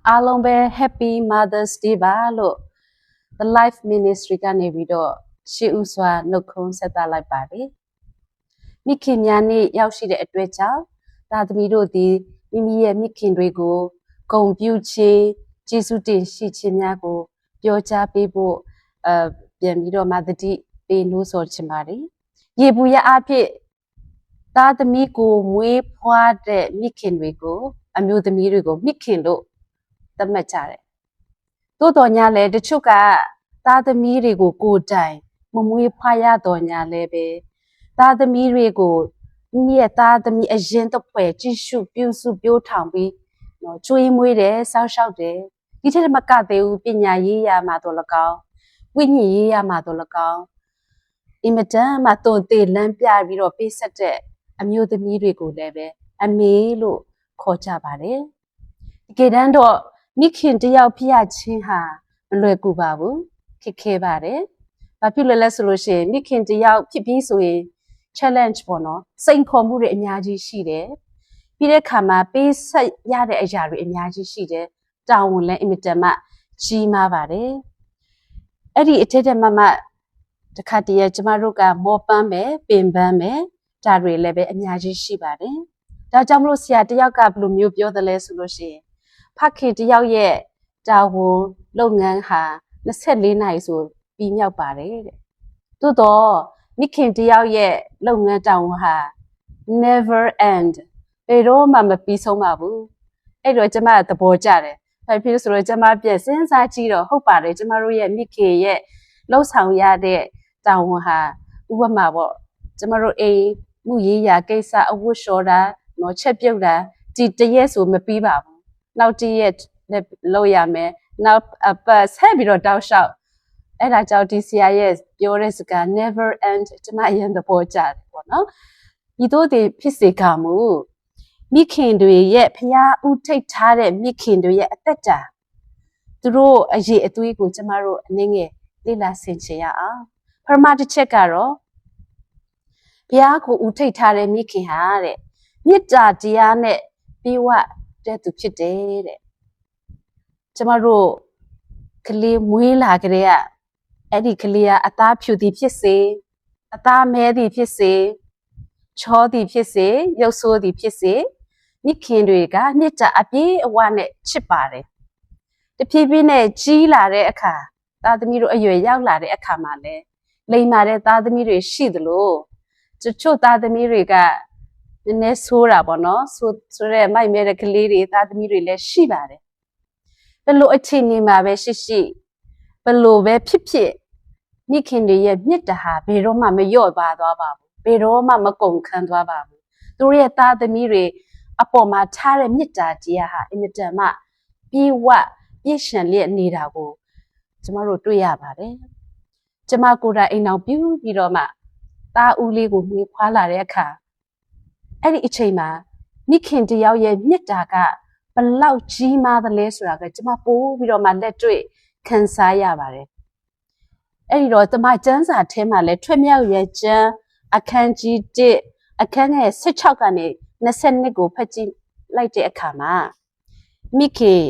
အားလုံးပဲ Happy Mother's Day ပါလို့ The Life Ministry ကနေပြီးတော့ရှေးဥစွာနှုတ်ခွန်းဆက်သလိုက်ပါတယ်မိခင်များနေ့ရောက်ရှိတဲ့အတွက်ကြောင့်သားသမီးတို့သည်မိမိရဲ့မိခင်တွေကိုဂုဏ်ပြုခြင်းကျေးဇူးတင်ရှိခြင်းများကိုပြောကြားပေးဖို့ပြန်ပြီးတော့မှတတိပေးလို့ဆိုချင်ပါတယ်ယေဘူးယအဖြစ်သားသမီးကိုမွေးဖွားတဲ့မိခင်တွေကိုအမျိုးသမီးတွေကိုမိခင်တို့သတ်မှတ်ကြတယ်။သို့တော်ညာလဲတချို့ကသားသမီးတွေကိုကိုယ်တိုင်မမွေးဖွားရတော်ညာလဲပဲသားသမီးတွေကိုမိမိရဲ့သားသမီးအရင်တစ်ဖွဲ့ကြည့်ရှုပြုစုပြောထောင်ပြီးနော်ကျွေးမွေးတယ်စောင့်ရှောက်တယ်ဒီထက်မကသေးဘူးပညာရေးရမှာတော့၎င်းဝိညာဉ်ရေးရမှာတော့၎င်းအင်မတန်မှတုံတေလမ်းပြပြီးတော့ပေးဆက်တဲ့အမျိုးသမီးတွေကိုလည်းပဲအမေလို့ခေါ်ကြပါတယ်တကယ်တမ်းတော့မိခင်တယောက်ဖြစ်ရချင်းဟာမလွယ်ကူပါဘူးခက်ခဲပါတယ်ဘာဖြစ်လဲလဲဆိုလို့ရှိရင်မိခင်တယောက်ဖြစ်ပြီးဆိုရင် challenge ပေါ့နော်စိန်ခေါ်မှုတွေအများကြီးရှိတယ်ပြီးတဲ့အခါမှာပေးဆက်ရတဲ့အရာတွေအများကြီးရှိတယ်တာဝန်လည်းအင်မတန်မှကြီးမားပါတယ်အဲ့ဒီအထက်ထက်မှတခါတည်းကျမတို့ကမောပန်းမယ်ပင်ပန်းမယ်ဒါတွေလည်းပဲအများကြီးရှိပါတယ်ဒါကြောင့်မလို့ဆရာတယောက်ကဘယ်လိုမျိုးပြောသလဲဆိုလို့ရှိရင်ဖခင်တယောက်ရဲ့တာဝန်လုပ်ငန်းဟာ24နာရီဆိုပြီးမြောက်ပါတယ်တဲ့သို့တော့မိခင်တယောက်ရဲ့လုပ်ငန်းတာဝန်ဟာ never end ဘယ်တော့မှမပြီးဆုံးပါဘူးအဲ့တော့ကျမသဘောကျတယ်ဘာဖြစ်လို့ဆိုတော့ကျမပြန်စဉ်းစားကြည့်တော့ဟုတ်ပါတယ်ကျမတို့ရဲ့မိခင်ရဲ့လှုပ်ဆောင်ရတဲ့တာဝန်ဟာဥပမာပေါ့ကျမတို့အိမ်မှုရေးရာကိစ္စအဝတ်လျှော်တာနော်ချက်ပြုတ်တာဒီတရက်ဆိုမပြီးပါဘူးနောက်တရက်လုပ်ရမယ်နောက်ဆက်ပြီးတော့တောက်လျှောက်အဲ့ဒါကြောင့်ဒီဆရာရဲ့ပြောတဲ့စကား never end ကျမအရင်သဘောကျတယ်ပေါ့နော်ဒီတို့တွေဖြစ်စေကမူမိခင်တွေရဲ့ဖျားဥထိတ်ထားတဲ့မိခင်တွေရဲ့အသက်တာသူတို့အရေးအသွေးကိုကျမတို့အနေငယ်လေ့လာဆင်ခြင်ရအောင်ပထမတစ်ချက်ကတော့ဘုရားကိုဥထိတ်ထားတဲ့မိခင်ဟာတဲ့မေတ္တာတရားနဲ့ပြီးဝတဲ့သူဖြစ်တယ်တဲ့ကျမတို့ကလေးမွေးလာကြတဲ့အဲ့ဒီကလေးကအသားဖြူသည်ဖြစ်စေအသားမဲသည်ဖြစ်စေချောသည်ဖြစ်စေရုပ်ဆိုးသည်ဖြစ်စေမိခင်တွေကမေတ္တာအပြည့်အဝနဲ့ချစ်ပါတယ်တဖြည်းဖြည်းနဲ့ကြီးလာတဲ့အခါသားသမီးတို့အရွယ်ရောက်လာတဲ့အခါမှာလဲလိမ်မာတဲ့သားသမီးတွေရှိသလိုတချို့သားသမီးတွေကနည်းနည်းဆိုးတာပေါ့နော်ဆိုတဲ့မိုက်မဲတဲ့ကလေးတွေသားသမီးတွေလည်းရှိပါတယ်ဘယ်လိုအခြေအနေမှာပဲရှိဘယ်လိုပဲဖြစ်မိခင်တွေရဲ့မြတ်တာဟာဘယ်တော့မှမလျော့ပါသွားပါဘူးဘယ်တော့မှမကုန်ခန်းသွားပါဘူးသူတို့ရဲ့သားသမီးတွေအပေါ်မှာထားတဲ့မြတ်တာတရားဟာအင်မတန်မှပြေဝပြည့်စုံလျက်နေတာကိုကျမတို့တွေ့ရပါတယ်ကျမကိုယ်တိုင်အိမ်အောင်ပြုပြီးတော့မှသားဦးလေးကိုမွေးဖွားလာတဲ့အခါအဲ့ဒီအချိန်မှာမိခင်တယောက်ရဲ့မြတ်တာကဘလောက်ကြီးမားသလဲဆိုတာကကျမပိုးပြီးတော့မှလက်တွေ့ခံစားရပါတယ်အဲ့ဒီတော့တမကျမ်းစာထဲမှာလဲထွက်မြောက်ရဲ့ကျမ်းအခန်းကြီး1အခန်းငယ်16ကနေ22ကိုဖတ်ကြည့်လိုက်တဲ့အခါမှာမိခင်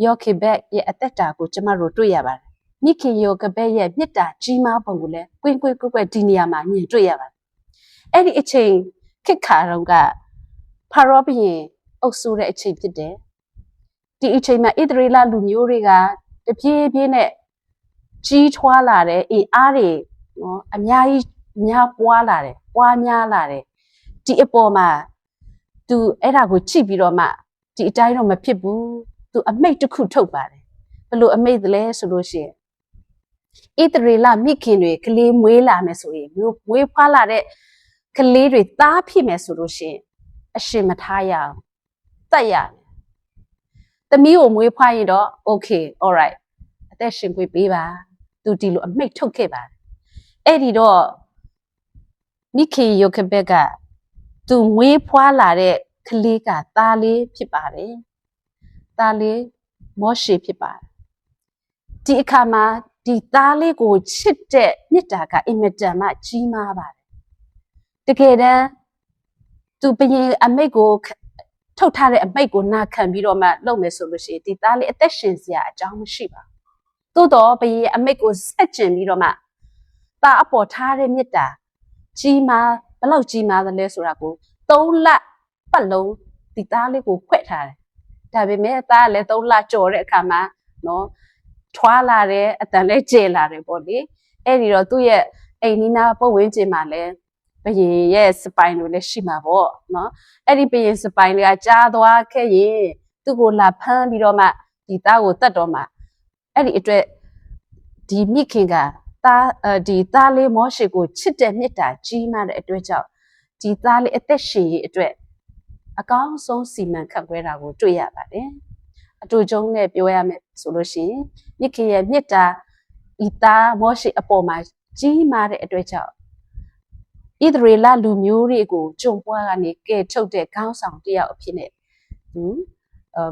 ယောခေဘက်ရဲ့အသက်တာကိုကျမတို့တွေ့ရပါတယ်မိခင်ယောခေဘက်ရဲ့မြတ်တာကြီးမားပုံကိုလဲကွင်းကွက်ဒီနေရာမှာမြင်တွေ့ရပါတယ်အဲ့ဒီအချိန်ခေတ်ခါတုန်းကဖာရောဘုရင်အုပ်စိုးတဲ့အချိန်ဖြစ်တယ်ဒီအချိန်မှာဣသရေလလူမျိုးတွေကတပြေးပြေးနဲ့ကြီးထွားလာတဲ့အင်အားတွေနော်အများကြီးများပွားလာတယ်ပွားများလာတယ်ဒီအပေါ်မှာသူအဲ့ဒါကိုကြည့်ပြီးတော့မှဒီအတိုင်းတော့မဖြစ်ဘူးသူအမိတ်တစ်ခုထုတ်ပါတယ်ဘယ်လိုအမိတ်လဲဆိုလို့ရှိရင်ဣသရေလမိခင်တွေကလေးမွေးလာမယ်ဆိုရင်မွေးဖွားလာတဲ့ကလေးတွေသားဖြစ်မယ်ဆိုလို့ရှိရင်အရှင်မထားရအောင်တတ်ရမယ်သမီးကိုမွေးဖွားရင်တော့ okay alright အသက်ရှင်ခွင့်ပေးပါသူဒီလိုအမိတ်ထုတ်ခဲ့ပါတယ်အဲ့ဒီတော့မိခင်ယိုခဘက်ကသူမွေးဖွားလာတဲ့ကလေးကသားလေးဖြစ်ပါတယ်သားလေးမောရှေဖြစ်ပါတယ်ဒီအခါမှာဒီသားလေးကိုချစ်တဲ့မြတ်တာကအင်မတန်မှကြီးမားပါတယ်တကယ်တမ်းသူဘုရင်အမိတ်ကို ထုတ်ထားတဲ့အမိတ်ကိုနာခံပြီးတော့မှလုပ်မယ်ဆိုလို့ရှိရင်ဒီသားလေးအသက်ရှင်စရာအကြောင်းမရှိပါဘူးသို့တော့ဘယင်အမိတ်ကိုဆက်ကျင်ပြီးတော့မှသားအပေါ်ထားတဲ့မေတ္တာကြီးမားဘယ်လောက်ကြီးမားသလဲဆိုတာကို3 လပတ်လုံးဒီသားလေးကိုဖွက်ထားတယ်ဒါပေမဲ့သားကလည်း3 လကြော်တဲ့အခါမှာနော်ထွားလာတယ်အတန်လဲကျဲလာတယ်ပေါ့လေအဲ့ဒီတော့သူ့ရဲ့အိမ်နီးနားပတ်ဝန်းကျင်မှာလည်းဘယင်ရဲ့စပိုင်လိုလည်းရှိမှာပေါ့နော်အဲ့ဒီဘယင်စပိုင်တွေကကြားသွားခဲ့ရင်သူ့ကိုလာဖမ်းပြီးတော့မှဒီသားကိုတတ်တော့မှအဲ့ဒီအတွက်ဒီမိခင်ကသားဒီသားလေးမောရှိကိုချစ်တဲ့မေတ္တာကြီးမားတဲ့အတွက်ကြောင့်ဒီသားလေးအသက်ရှင်ရေးအတွက်အကောင်းဆုံးစီမံခန့်ခွဲတာကိုတွေ့ရပါတယ်အတူကျုံနဲ့ပြောရမယ်ဆိုလို့ရှိရင်မိခင်ရဲ့မေတ္တာဤသားမောရှိအပေါ်မှာကြီးမားတဲ့အတွက်ကြောင့်ဣသရေလလူမျိုးတွေကိုကြုံပွားကနေကဲထုတ်တဲ့ခေါင်းဆောင်တယောက်အဖြစ်နဲ့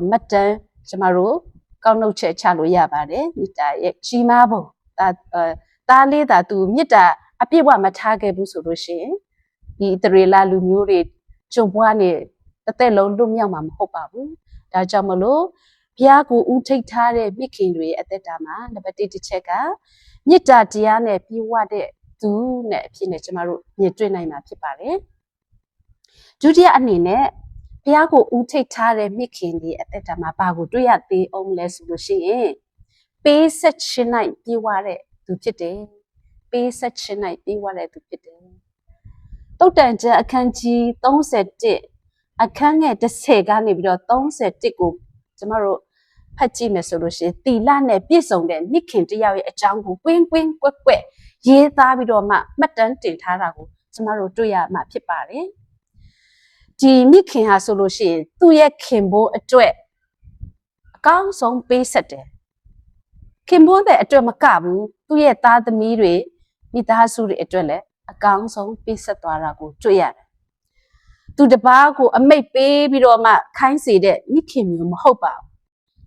မတ်တန်ကျမတို့ကောက်နှုတ်ချက်ချလို့ရပါတယ်မေတ္တာရဲ့ကြီးမားပုံသားလေးသာသူမေတ္တာအပြည့်အဝမထားခဲ့ဘူးဆိုလို့ရှိရင်ဒီဣသရေလလူမျိုးတွေကြုံပွားနေတစ်သက်လုံးလွတ်မြောက်မှာမဟုတ်ပါဘူးဒါကြောင့်မလို့ဘုရားကိုဥထိတ်ထားတဲ့မိခင်တွေအသက်တာမှာနံပါတ်1တစ်ချက်ကမေတ္တာတရားနဲ့ပြည့်ဝတဲ့သူနဲ့အဖြစ်နဲ့ကျမတို့မြင်တွေ့နိုင်မှာဖြစ်ပါတယ်ဒုတိယအနေနဲ့ဘုရားကိုဥထိတ်ထားတဲ့မိခင်တွေအသက်တာမှာဘာကိုတွေ့ရသေးအောင်လဲဆိုလို့ရှိရင်ပေးဆက်ခြင်း၌ပြည့်ဝတဲ့သူဖြစ်တယ်ပေးဆက်ခြင်း၌ပြည့်ဝတဲ့သူဖြစ်တယ်တုတ်တန်ကျမ်းအခန်းကြီး31အခန်းငယ်10ကနေပြီးတော့31ကိုကျမတို့ဖတ်ကြည့်မယ်ဆိုလို့ရှိရင်တီလနဲ့ပြည့်စုံတဲ့မိခင်တယောက်ရဲ့အကြောင်းကိုကွင်းကွင်းကွက်ကွက်ရေးသားပြီးတော့မှမှတ်တမ်းတင်ထားတာကိုကျမတို့တွေ့ရမှာဖြစ်ပါတယ်ဒီမိခင်ဟာဆိုလို့ရှိရင်သူ့ရဲ့ခင်ဘိုးအတွက်အကောင်းဆုံးပေးဆက်တယ်ခင်ဘိုးတဲ့အတွက်မကဘူးသူ့ရဲ့သားသမီးတွေမိသားစုတွေအတွက်လည်းအကောင်းဆုံးပေးဆက်သွားတာကိုတွေ့ရတယ်သူတပားကိုအမိတ်ပေးပြီးတော့မှခိုင်းစေတဲ့မိခင်မျိုးမဟုတ်ပါဘူး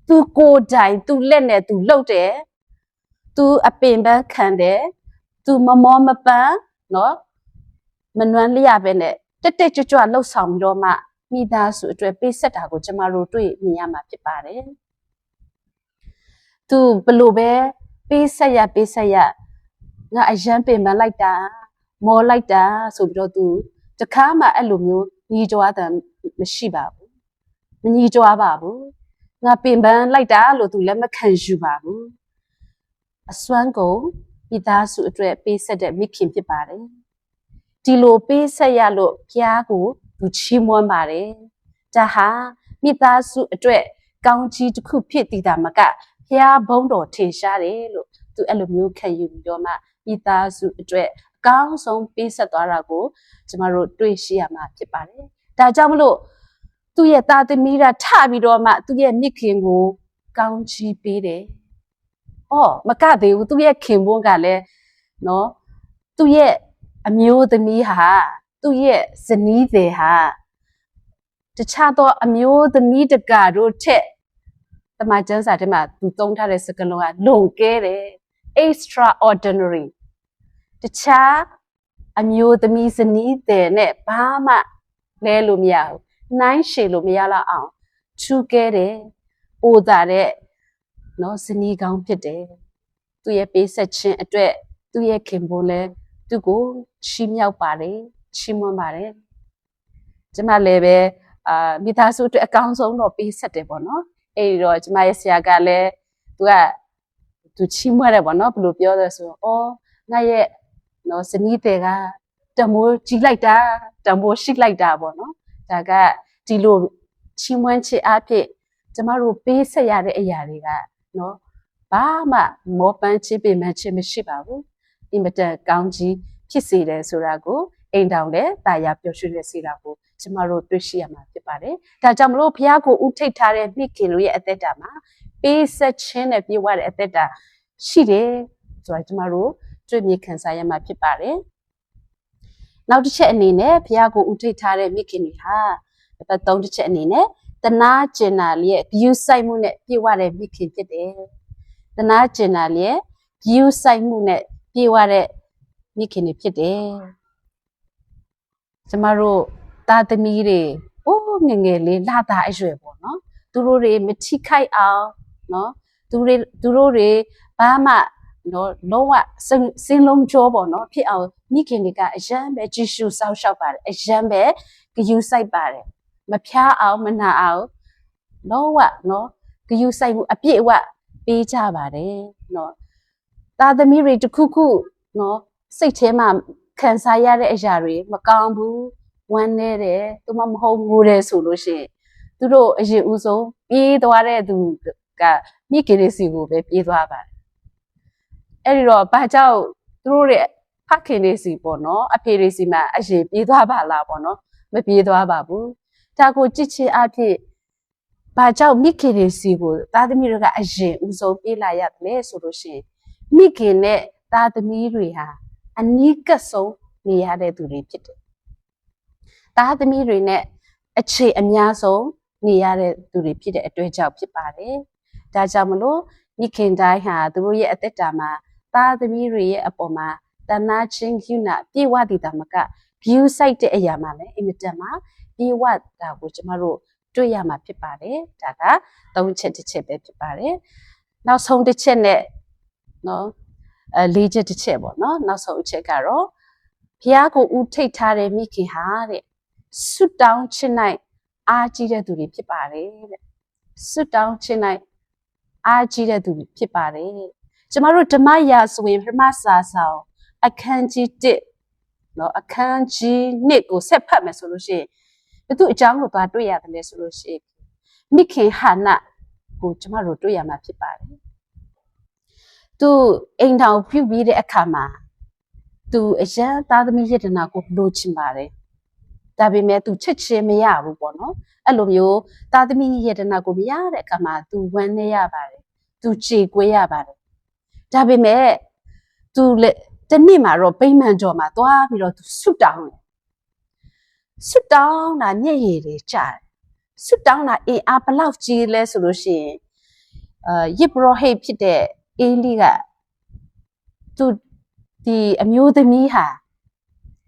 သူကိုယ်တိုင်သူလက်နဲ့သူလှုပ်တယ်သူအပင်ပန်းခံတယ်သူမမောမပန်းနော်မနှွမ်းလျပဲနဲ့တက်တက်ကြွကြွလှုပ်ဆောင်ပြီးတော့မှမိသားစုအတွက်ပေးဆက်တာကိုကျမတို့တွေ့မြင်ရမှာဖြစ်ပါတယ်သူဘလို့ပဲပေးဆက်ရငါအရန်ပင်ပန်းလိုက်တာမောလိုက်တာဆိုပြီးတော့သူတခါမှအဲ့လိုမျိုးညီကြွားတယ်မရှိပါဘူးမညီကြွားပါဘူးငါပင်ပန်းလိုက်တာလို့သူလည်းမခံယူပါဘူးအစွမ်းကုန်မိသားစုအတွက်ပေးဆက်တဲ့မိခင်ဖြစ်ပါတယ်ဒီလိုပေးဆက်ရလို့ဘုရားကိုသူချီးမွမ်းပါတယ်ဒါဟာမိသားစုအတွက်ကောင်းချီးတစ်ခုဖြစ်တည်တာမကဘုရားဘုန်းတော်ထင်ရှားတယ်လို့သူအဲ့လိုမျိုးခံယူပြီးတော့မှမိသားစုအတွက်အကောင်းဆုံးပေးဆက်သွားတာကိုကျမတို့တွေ့ရှိရမှာဖြစ်ပါတယ်ဒါကြောင့်မလို့သူ့ရဲ့သားသမီးကထပြီးတော့မှသူ့ရဲ့မိခင်ကိုကောင်းချီးပေးတယ်မကသေးဘူးသူ့ရဲ့ခင်ပွန်းကလည်းနော်သူ့ရဲ့အမျိုးသမီးဟာသူ့ရဲ့ဇနီးသည်ဟာတခြားသောအမျိုးသမီးတကာတို့ထက်တမန်ကျမ်းစာထဲမှာသူသုံးထားတဲ့စကားလုံးကလွန်ကဲတယ် extraordinary တခြားအမျိုးသမီးဇနီးသည်နဲ့ဘာမှလဲလို့မရဘူးနိုင်ရှည်လို့မရတော့အောင်ထူးကဲတယ်ပိုသာတဲ့နော်ဇနီးကောင်းဖြစ်တယ်သူရဲ့ပေးဆက်ခြင်းအတွက်သူရဲ့ခင်ပွန်းလဲသူကိုချီးမြှောက်ပါတယ်ချီးမွမ်းပါတယ်ကျမလည်းပဲမိသားစုအတွက်အကောင်းဆုံးတော့ပေးဆက်တယ်ပေါ့နော်အဲ့ဒီတော့ကျမရဲ့ဆရာကလည်းသူချီးမွမ်းတယ်ပေါ့နော်ဘယ်လိုပြောလဲဆိုငါရဲ့နော်ဇနီးတွေကတမိုးကြီးလိုက်တာတမိုးရှိလိုက်တာပေါ့နော်ဒါကဒီလိုချီးမွမ်းခြင်းအဖြစ်ကျမတို့ပေးဆက်ရတဲ့အရာတွေကနော်ဘာမှမောပန်းခြင်းပင်ပန်းခြင်းမရှိပါဘူးအင်မတန်ကောင်းကြီးဖြစ်စေတယ်ဆိုတာကိုအိမ်တောင်လည်းတာယာပျော်ရွှင်နေစေတာကိုကျမတို့တွေ့ရှိရမှာဖြစ်ပါတယ်ဒါကြောင့်မလို့ဘုရားကိုဥထိတ်ထားတဲ့မိခင်တို့ရဲ့အသက်တာမှာပေးဆက်ခြင်းနဲ့ပြည့်ဝတဲ့အသက်တာရှိတယ်ဆိုတာကျမတို့တွေ့မြင်ခံစားရမှာဖြစ်ပါတယ်နောက်တစ်ချက်အနေနဲ့ဘုရားကိုဥထိတ်ထားတဲ့မိခင်တွေဟာသုံးတစ်ချက်အနေနဲ့တနာကျင်နာလျက်ဂရုစိုက်မှုနဲ့ပြည့်ဝတဲ့မိခင်ဖြစ်တယ်တနာကျင်နာလျက်ဂရုစိုက်မှုနဲ့ပြည့်ဝတဲ့မိခင်တွေဖြစ်တယ်ကျမတို့သားသမီးတွေ ငငယ်လေးလာတာအရွယ်ပေါ့နော်သူတို့တွေမထိခိုက်အောင်နော်သူတို့တွေဘာမှနော်လုံးဝစင်လုံးကြောပေါ့နော်ဖြစ်အောင်မိခင်တွေကအရန်ပဲကြည့်ရှုစောင့်ရှောက်ပါတယ်အရန်ပဲဂယူစိုက်ပါတယ်မဖျားအောင်မနာအောင်လုံးဝနော်ဂယူစိုက်မှုအပြည့်အဝပေးကြပါတယ်နော်သားသမီးတွေတခုခုနော်စိတ်ထဲမှာခံစားရတဲ့အရာတွေမကောင်းဘူးဝမ်းနေတယ်သူမဟုတ်ငိုတယ်ဆိုလို့ရှိရင်သူတို့အရင်ဦးဆုံးပြေးသွားတဲ့သူကမိခင်လေးစီကိုပဲပြေးသွားပါတယ်အဲ့ဒီတော့ဘာကြောင့်သူတို့ရဲ့ဖခင်လေးစီပေါ့နော်အဖေလေးစီမှာအရင်ပြေးသွားပါလားပေါ့နော်မပြေးသွားပါဘူးဒါကိုကြည့်ချင်းအဖြစ်ဘာကြောင့်မိခင်လေးစီကိုသားသမီးတွေကအရင်ဦးဆုံးပြေးလာရတယ်လဲဆိုလို့ရှိရင်မိခင်နဲ့သားသမီးတွေဟာအနီးကပ်ဆုံးနေရတဲ့သူတွေဖြစ်တယ်။သားသမီးတွေနဲ့အခြေအများဆုံးနေရတဲ့သူတွေဖြစ်တဲ့အတွက်ကြောင့်ဖြစ်ပါတယ်။ဒါကြောင့်မလို့မိခင်တိုင်းဟာသူတို့ရဲ့အသက်တာမှာသားသမီးတွေရဲ့အပေါ်မှာတနာချင်းယူနာပြေဝတည်တာမက view site တဲ့အရာမှာလည်းအင်မတန်မှပြေဝတာကိုကျမတို့တွေ့ရမှာဖြစ်ပါတယ်။ဒါက၃ချက်တစ်ချက်ပဲဖြစ်ပါတယ်။နောက်ဆုံးတစ်ချက်နဲ့နော်၄ချက်တစ်ချက်ပေါ့နော်နောက်ဆုံးအချက်ကတော့ဘုရားကိုဦးထိတ်ထားတဲ့မိခင်ဟာတဲ့ဆွတ်တောင်းချင်နိုင်အားကြီးတဲ့သူတွေဖြစ်ပါတယ်တဲ့ဆွတ်တောင်းချင်နိုင်အားကြီးတဲ့သူတွေဖြစ်ပါတယ်ကျမတို့ဓမ္မရာဆိုရင်ပထမစာဆောင်အခန်းကြီး1နော်အခန်းကြီး2ကိုဆက်ဖတ်မယ်ဆိုလို့ရှိရင်ဘသူအကြောင်းကိုသွားတွေ့ရတယ်လဲဆိုလို့ရှိရင်မိခင်ဟာနကိုကျမတို့တွေ့ရမှာဖြစ်ပါတယ်သူအိမ်ထောင်ပြုပြီးတဲ့အခါမှာသူအရန်သားသမီးယတနာကိုလိုချင်ပါတယ်ဒါပေမဲ့သူချက်ချင်းမရဘူးပေါ့နော်အဲ့လိုမျိုးသားသမီးယတနာကိုမရတဲ့အခါမှာသူဝမ်းနေရပါတယ်သူကြေကွေးရပါတယ်ဒါပေမဲ့သူတနေ့မှာတော့ဗိမာန်ကျော်မှာသွားပြီးတော့သူဆွတ်တောင်းတယ်ဆွတ်တောင်းတာညက်ရည်တွေကြားတယ်ဆွတ်တောင်းတာအင်အားဘလောက်ကြီးလဲဆိုလို့ရှိရင်ယစ်ဘရဟိတ်ဖြစ်တဲ့အေးလီကသူဒီအမျိုးသမီးဟာ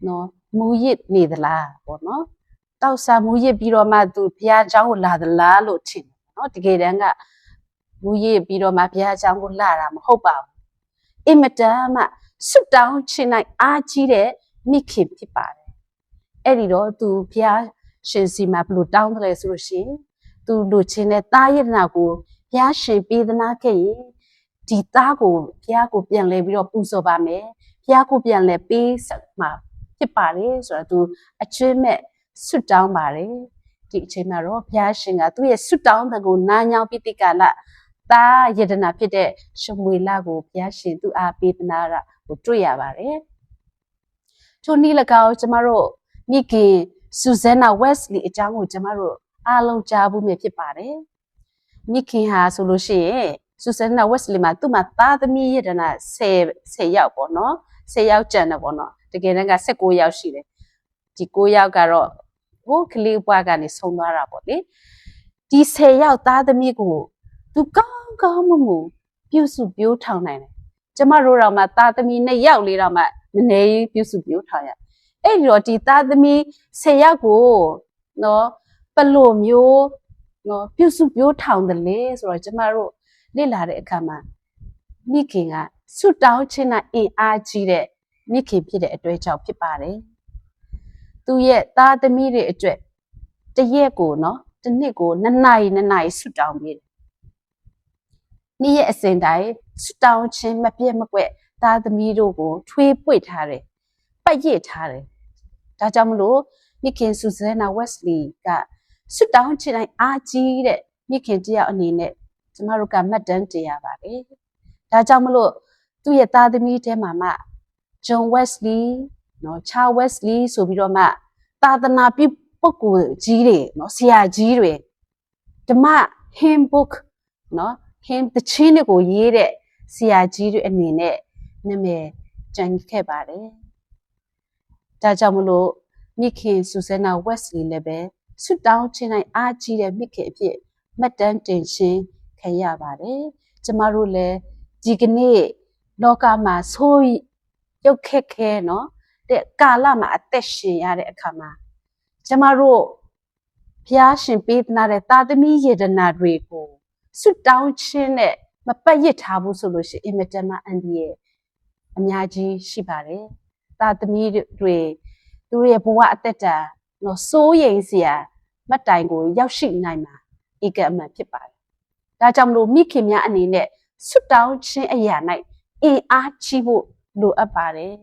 နော်မူရစ်နေသလားပေါ့နော်တောက်စားမူရစ်ပြီးတော့မှသူဘုရားကျောင်းကိုလာသလားလို့ထင်တယ်နော်တကယ်တမ်းကမူရစ်ပြီးတော့မှဘုရားကျောင်းကိုလာတာမဟုတ်ပါဘူးအင်မတန်မှဆွတ်တောင်းချင်နိုင်အားကြီးတဲ့မိခင်ဖြစ်ပါတယ်အဲ့ဒီတော့သူဘုရားရှင်စီမှာဘလို့တောင်းတယ်ဆိုလို့ရှိရင်သူလူချင်းတဲ့တာယတနာကိုဘုရားရှင်ပေးသနာခဲ့ရင်ဒီသားကိုဘုရားကိုပြန်လဲပြီးတော့ပူဇော်ပါမယ်ဘုရားကိုပြန်လဲပေးဆက်မှာဖြစ်ပါတယ်ဆိုတော့သူအကျွမ်းမဲ့ဆွတ်တောင်းပါတယ်ဒီအချိန်မှာတော့ဘုရားရှင်ကသူ့ရဲ့ဆွတ်တောင်းတဲ့ကိုနားညောင်းပိတိကလသားယတနာဖြစ်တဲ့ရှမွေလကိုဘုရားရှင်သူ့အားပေးသနာတာကိုတွေ့ရပါတယ်ထိုနည်း၎င်းကျမတို့မိခင်ဆူဇန်နာဝက်စ်လီအကြောင်းကိုကျမတို့အားလုံးကြားဘူးမြဖြစ်ပါတယ်မိခင်ဟာဆိုလို့ရှိရင်ဆူဇန်နာဝက်စ်လီမှာသူ့မှာသားသမီးယတနာ10ယောက်ပေါ့နော်10ယောက်ကျန်တယ်ပေါ့နော်တကယ်တမ်းက16ယောက်ရှိတယ်ဒီ9ယောက်ကတော့ဟိုကလေးဘွားကနေဆုံးသွားတာပေါ့လေဒီ10ယောက်သားသမီးကိုသူကောင်းကောင်းမမှုပြုစုပြောထောင်နိုင်တယ်ကျမတို့တော့မှသားသမီး2ယောက်လေးတော့မှမနေပြုစုပြောထောင်ရအဲ့ဒီတော့ဒီသားသမီး10ယောက်ကိုနော်ဘလို့မျိုးနော်ပြုစုပြောထောင်တယ်လေဆိုတော့ကျမတို့လေ့လာတဲ့အခါမှာမိခင်ကဆွတောင်းခြင်းနဲ့အင်အားကြီးတဲ့မိခင်ဖြစ်တဲ့အတွက်ကြောင့်ဖြစ်ပါတယ်သူရဲ့သားသမီးတွေအတွက်တရက်ကိုနော်တစ်နှစ်ကို2နာရီဆွတောင်းပြီးနေ့ရဲ့အစဉ်တိုင်းဆွတောင်းခြင်းမပြတ်မကွက်သားသမီးတို့ကိုထွေးပွေ့ထားတယ်ပတ်ရစ်ထားတယ်ဒါကြောင့်မလို့မိခင်ဆူဇန်နာဝက်စ်လီကဆွတောင်းခြင်းတိုင်းအားကြီးတဲ့မိခင်တယောက်အနေနဲ့ကျမတို့ကမှတ်တမ်းတင်ရပါတယ်ဒါကြောင့်မလို့သူ့ရဲ့သားသမီးထဲမှာမှဂျွန်ဝက်စ်လီနော်ချာဝက်စ်လီဆိုပြီးတော့မှသာသနာပြုပုဂ္ဂိုလ်ကြီးတွေနော်ဆရာကြီးတွေဓမ္မ hymn book နော် hymn တခြင်းတွေကိုရေးတဲ့ဆရာကြီးတွေအနေနဲ့နာမည်ကျန်ခဲ့ပါတယ်ဒါကြောင့်မလို့မိခင်ဆူဇန်နာဝက်စ်လီလည်းပဲဆွတောင်းခြင်းတိုင်းအားကြီးတဲ့မိခင်အဖြစ်မှတ်တမ်းတင်ခြင်းခံရပါတယ်ကျမတို့လည်းဒီကနေ့လောကမှာဆိုးရုပ်ခက်ခဲเนาะတဲ့ကာလမှာအသက်ရှင်ရတဲ့အခါမှာကျမတို့ ဖျားရှင်ပေးသနာတဲ့တာသမီယေဒနာတွေကိုဆွတောင်းခြင်းနဲ့မပတ်ရစ်ထားဘူးဆိုလို့ရှိရင်အင်မတန်မှအန်ဒီရဲ့အများကြီးရှိပါတယ်တာသမီတွေသူတို့ရဲ့ဘဝအသက်တာနော်စိုးရိမ်စရာမတ်တိုင်ကိုရောက်ရှိနိုင်မှာဧကအမှန်ဖြစ်ပါတယ်ဒါကြောင့်မလို့မိခင်များအနေနဲ့ဆွတောင်းခြင်းအရာ၌အင်အားကြီးဖို့လိုအပ်ပါတယ်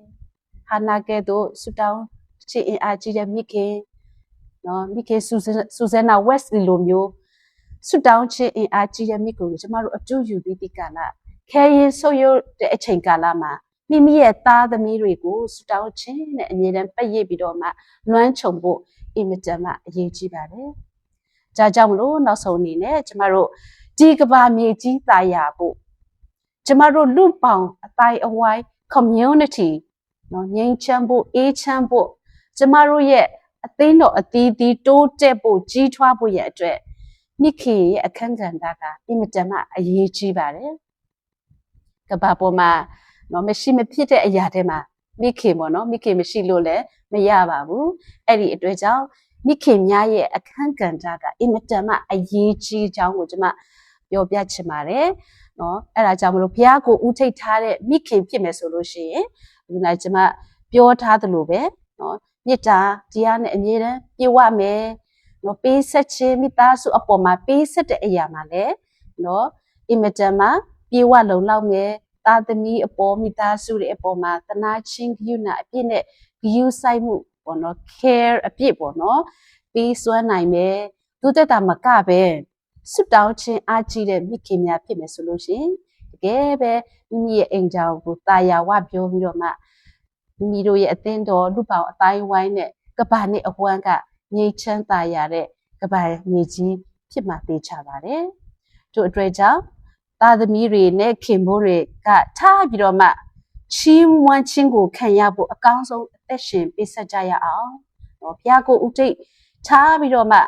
ဟာနာကဲ့သို့ဆွတောင်းခြင်းအင်အားကြီးတဲ့မိခင်နော်မိခင်ဆူဇန်နာဝက်စ်လီလိုမျိုးဆွတောင်းခြင်းအင်အားကြီးတဲ့မိကိုကျမတို့အတူယူပြီးဒီကလာခဲရင်ဆိုရတဲ့အချိန်ကာလမှာမိမိရဲ့သားသမီးတွေကိုဆွတောင်းခြင်းနဲ့အမြဲတမ်းပတ်ရစ်ပြီးတော့မှလွမ်းခြုံဖို့အင်မတန်မှအရေးကြီးပါတယ်။ဒါကြောင့်မလို့နောက်ဆုံးအနေနဲ့ကျမတို့ဒီကဘာမြေကြီးတာယာဖို့ကျမတို့လူပေါင်းအတိုင်းအဝိုင်း community နော်ငြိမ်းချမ်းဖို့အေးချမ်းဖို့ကျမတို့ရဲ့အသိတော်အသီးသီးတိုးတက်ဖို့ကြီးထွားဖို့ရဲ့အတွက်မိခင်ရဲ့အခန်းကဏ္ဍကအင်မတန်မှအရေးကြီးပါတယ်။ကဘာပေါ်မှာနော်မရှိမဖြစ်တဲ့အရာတွေမှာမိခင်ပေါ့နော်မိခင်မရှိလို့လည်းမရပါဘူး။အဲ့ဒီအတွက်ကြောင့်မိခင်များရဲ့အခန်းကဏ္ဍကအင်မတန်မှအရေးကြီးကြောင်းကိုကျမပြောပြချင်ပါတယ်။နော်အဲ့ဒါကြောင့်မလို့ဘုရားကိုဦးထိပ်ထားတဲ့မိခင်ဖြစ်မယ်ဆိုလို့ရှိရင်ဒီနေ့ကျမပြောထားသလိုပဲနော်မေတ္တာတရားနဲ့အမြဲတမ်းပြည့်ဝမယ်နော်ပေးဆက်ခြင်းမိသားစုအပေါ်မှာပေးဆက်တဲ့အရာမှာလည်းနော်အင်မတန်မှပြည့်ဝလုံလောက်မယ်သားသမီးအပေါ်မိသားစုတွေအပေါ်မှာတနာချင်းဂရုဏာအပြည့်နဲ့ဂရုစိုက်မှုပေါ့နော် care အပြည့်ပေါ့နော်ပေးစွမ်းနိုင်မယ်သူတက်တာမကပဲဆွတောင်းခြင်းအားကြီးတဲ့မိခင်များဖြစ်မယ်ဆိုလို့ရှိရင်တကယ်ပဲမိမိရဲ့အိမ်ကြောင်ကိုတာယာဝပြောပြီးတော့မှမိမိတို့ရဲ့အသင်းတော်လူပေါင်းအတိုင်းဝိုင်းနဲ့ကဘာနဲ့အဝမ်းကငြိမ်းချမ်းသာရတဲ့ကဘာမြေကြီးဖြစ်မှသိချပါတယ်တို့အတွက်ကြောင့်သားသမီးတွေနဲ့ခင်မိုးတွေကထားပြီးတော့မှချီးမွမ်းခြင်းကိုခံရဖို့အကောင်းဆုံးအသက်ရှင်ပေးဆက်ကြရအောင်။ဘုရားကိုဥထိတ်ထားပြီးတော့မှ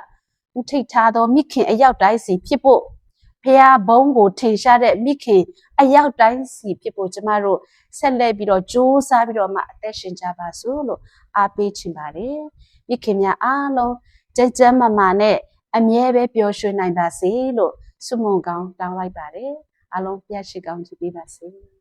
ဥထိတ်ထားသောမိခင်အယောက်တိုင်းစီဖြစ်ဖို့ဘုရားဘုန်းကိုထင်ရှားတဲ့မိခင်အယောက်တိုင်းစီဖြစ်ဖို့ကျမတို့ဆက်လက်ပြီးတော့ကြိုးစားပြီးတော့မှအသက်ရှင်ကြပါစို့လို့အားပေးချင်ပါတယ်။မိခင်များအားလုံးကြမ်းကြမ်းမာမာနဲ့အမြဲပဲပျော်ရွှင်နိုင်ပါစေလို့ဆုမွန်ကောင်းတောင်းလိုက်ပါတယ်။အားလုံးပြည့်ရှိကောင်းချီးပေးပါစေ။